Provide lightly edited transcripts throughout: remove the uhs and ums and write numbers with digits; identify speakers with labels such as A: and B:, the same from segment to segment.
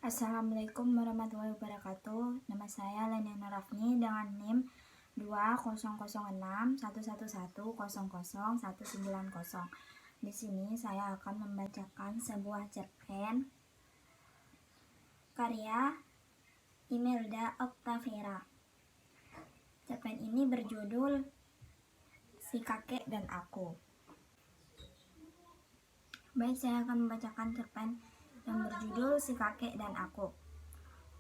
A: Assalamualaikum warahmatullahi wabarakatuh. Nama saya Leniana Rafni dengan NIM 200111110019. Di sini saya akan membacakan sebuah cerpen karya Imelda Octavera. Cerpen ini berjudul Si Kakek dan Aku. Baik, saya akan membacakan cerpen yang berjudul Si Kakek dan Aku.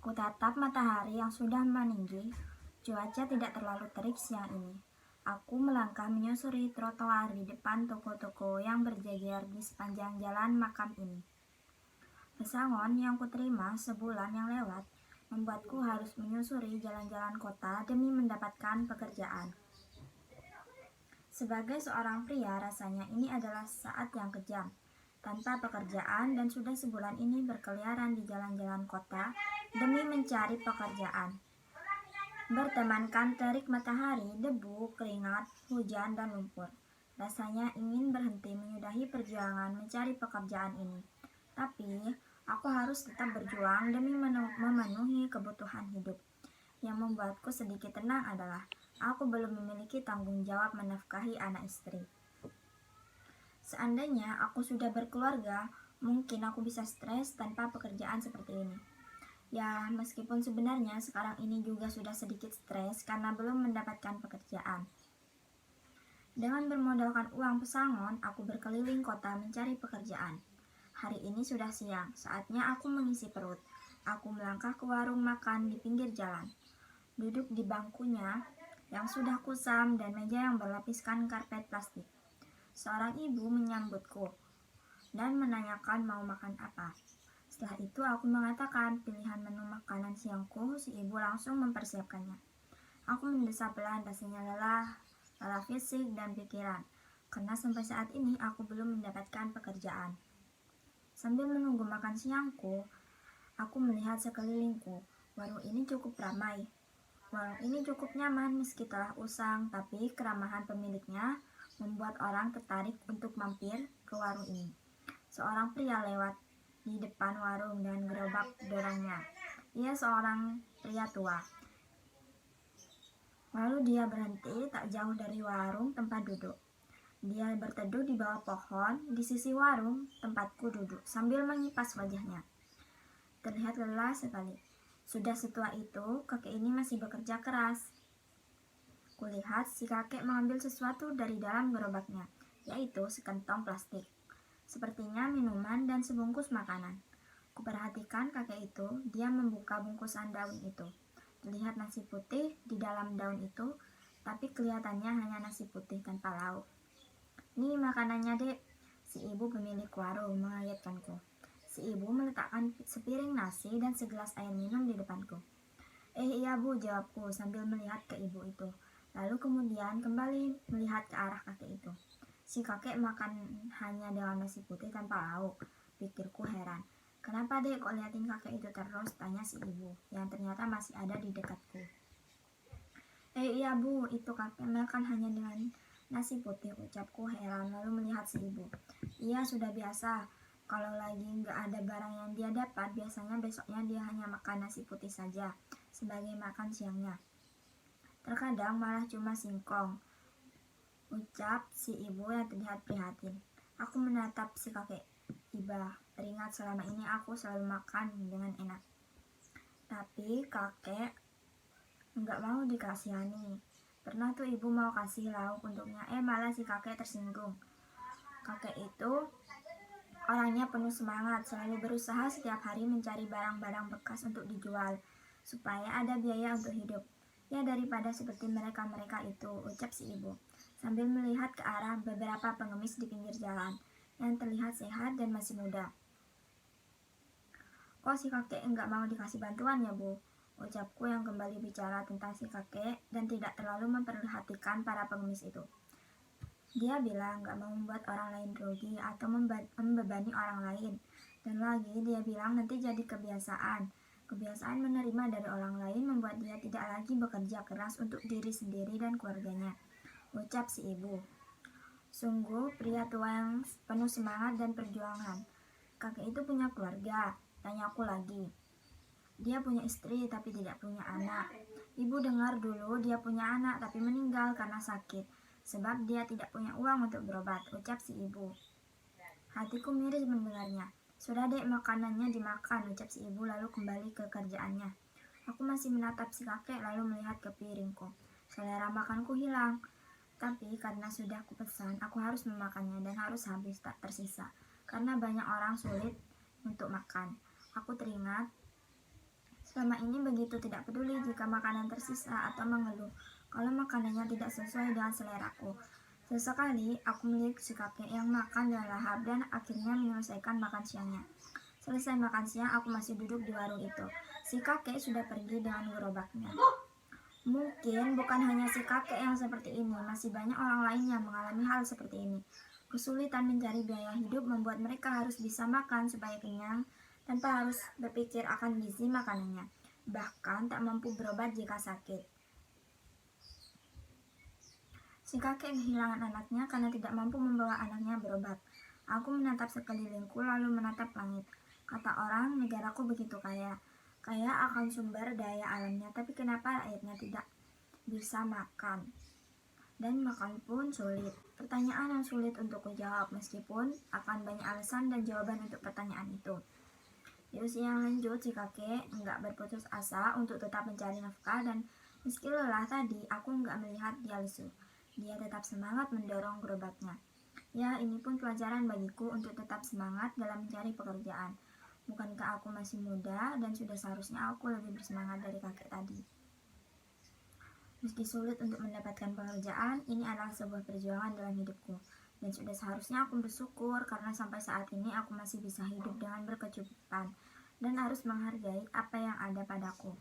A: Kutatap matahari yang sudah meninggi. Cuaca tidak terlalu terik siang ini. Aku melangkah menyusuri trotoar di depan toko-toko yang berjejer di sepanjang jalan makam ini. Pesangon yang kuterima sebulan yang lewat membuatku harus menyusuri jalan-jalan kota demi mendapatkan pekerjaan. Sebagai seorang pria, rasanya ini adalah saat yang kejam. Tanpa pekerjaan dan sudah sebulan ini berkeliaran di jalan-jalan kota demi mencari pekerjaan. Bertemankan terik matahari, debu, keringat, hujan, dan lumpur. Rasanya ingin berhenti menyudahi perjuangan mencari pekerjaan ini. Tapi, aku harus tetap berjuang demi memenuhi kebutuhan hidup. Yang membuatku sedikit tenang adalah aku belum memiliki tanggung jawab menafkahi anak istri. Seandainya aku sudah berkeluarga, mungkin aku bisa stres tanpa pekerjaan seperti ini. Ya, meskipun sebenarnya sekarang ini juga sudah sedikit stres karena belum mendapatkan pekerjaan. Dengan bermodalkan uang pesangon, aku berkeliling kota mencari pekerjaan. Hari ini sudah siang, saatnya aku mengisi perut. Aku melangkah ke warung makan di pinggir jalan. Duduk di bangkunya yang sudah kusam dan meja yang berlapiskan karpet plastik. Seorang ibu menyambutku dan menanyakan mau makan apa. Setelah itu aku mengatakan pilihan menu makanan siangku. Si ibu langsung mempersiapkannya. Aku mendesah pelan, rasanya lelah fisik dan pikiran, karena sampai saat ini aku belum mendapatkan pekerjaan. Sambil menunggu makan siangku, aku melihat sekelilingku. Warung ini cukup ramai. Warung ini cukup nyaman meski telah usang, tapi keramahan pemiliknya membuat orang tertarik untuk mampir ke warung ini. Seorang pria lewat di depan warung dan gerobak dorongnya. Ia seorang pria tua. Lalu dia berhenti tak jauh dari warung tempat duduk. Dia berteduh di bawah pohon di sisi warung tempatku duduk sambil mengipas wajahnya. Terlihat lelah sekali. Sudah setua itu, kakek ini masih bekerja keras. Kulihat si kakek mengambil sesuatu dari dalam gerobaknya, yaitu sekantong plastik. Sepertinya minuman dan sebungkus makanan. Kuperhatikan kakek itu, dia membuka bungkusan daun itu. Terlihat nasi putih di dalam daun itu, tapi kelihatannya hanya nasi putih tanpa lauk. "Nih makanannya, Dek," si ibu pemilik warung mengagetkanku. Si ibu meletakkan sepiring nasi dan segelas air minum di depanku. Iya Bu," jawabku sambil melihat ke ibu itu. Lalu kemudian kembali melihat ke arah kakek itu. Si kakek makan hanya dengan nasi putih tanpa lauk. Pikirku heran. "Kenapa Dek kok liatin kakek itu terus?" tanya si ibu, yang ternyata masih ada di dekatku. Iya Bu, itu kakek makan hanya dengan nasi putih," ucapku heran lalu melihat si ibu. Iya, sudah biasa. Kalau lagi nggak ada barang yang dia dapat, biasanya besoknya dia hanya makan nasi putih saja sebagai makan siangnya. Terkadang malah cuma singkong, ucap si ibu yang terlihat prihatin. Aku menatap si kakek. Iba, teringat selama ini aku selalu makan dengan enak. Tapi kakek nggak mau dikasihani. Pernah tuh ibu mau kasih lauk untuknya, malah si kakek tersinggung. Kakek itu orangnya penuh semangat, selalu berusaha setiap hari mencari barang-barang bekas untuk dijual, supaya ada biaya untuk hidup. Ya, daripada seperti mereka-mereka itu, ucap si ibu, sambil melihat ke arah beberapa pengemis di pinggir jalan, yang terlihat sehat dan masih muda. "Kok si kakek enggak mau dikasih bantuan ya Bu?" ucapku yang kembali bicara tentang si kakek dan tidak terlalu memperhatikan para pengemis itu. Dia bilang gak mau membuat orang lain rugi atau membebani orang lain. Dan lagi dia bilang nanti jadi kebiasaan. Kebiasaan menerima dari orang lain membuat dia tidak lagi bekerja keras untuk diri sendiri dan keluarganya, ucap si ibu. Sungguh pria tua yang penuh semangat dan perjuangan. Kakek itu punya keluarga, tanyaku lagi. Dia punya istri tapi tidak punya anak. Ibu dengar dulu dia punya anak tapi meninggal karena sakit, sebab dia tidak punya uang untuk berobat, ucap si ibu. Hatiku miris mendengarnya. Sudah dek, makanannya dimakan, ucap si ibu lalu kembali ke kerjaannya. Aku masih menatap si kakek lalu melihat ke piringku. Selera makanku hilang. Tapi karena sudah kupesan, aku harus memakannya dan harus habis tak tersisa. Karena banyak orang sulit untuk makan. Aku teringat selama ini begitu tidak peduli jika makanan tersisa atau mengeluh kalau makanannya tidak sesuai dengan seleraku. Sesekali aku melihat si kakek yang makan dengan lahap dan akhirnya menyelesaikan makan siangnya. Selesai makan siang, aku masih duduk di warung itu. Si kakek sudah pergi dengan gerobaknya. Mungkin bukan hanya si kakek yang seperti ini, masih banyak orang lain yang mengalami hal seperti ini. Kesulitan mencari biaya hidup membuat mereka harus bisa makan supaya kenyang tanpa harus berpikir akan gizi makanannya. Bahkan tak mampu berobat jika sakit. Si kakek kehilangan anaknya karena tidak mampu membawa anaknya berobat. Aku menatap sekelilingku lalu menatap langit. Kata orang, negaraku begitu kaya. Kaya akan sumber daya alamnya, tapi kenapa rakyatnya tidak bisa makan? Dan makan pun sulit. Pertanyaan yang sulit untuk kujawab, meskipun akan banyak alasan dan jawaban untuk pertanyaan itu. Di usia yang lanjut, si kakek enggak berputus asa untuk tetap mencari nafkah dan meski lelah tadi, aku enggak melihat dia lesu. Dia tetap semangat mendorong gerobaknya. Ya, ini pun pelajaran bagiku untuk tetap semangat dalam mencari pekerjaan. Bukankah aku masih muda dan sudah seharusnya aku lebih bersemangat dari kakek tadi? Meski sulit untuk mendapatkan pekerjaan, ini adalah sebuah perjuangan dalam hidupku. Dan sudah seharusnya aku bersyukur karena sampai saat ini aku masih bisa hidup dengan berkecukupan dan harus menghargai apa yang ada padaku.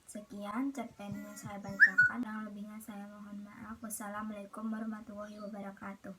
A: Sekian cerpen yang saya bacakan, yang lebihnya saya mohon maaf. Wassalamualaikum warahmatullahi wabarakatuh.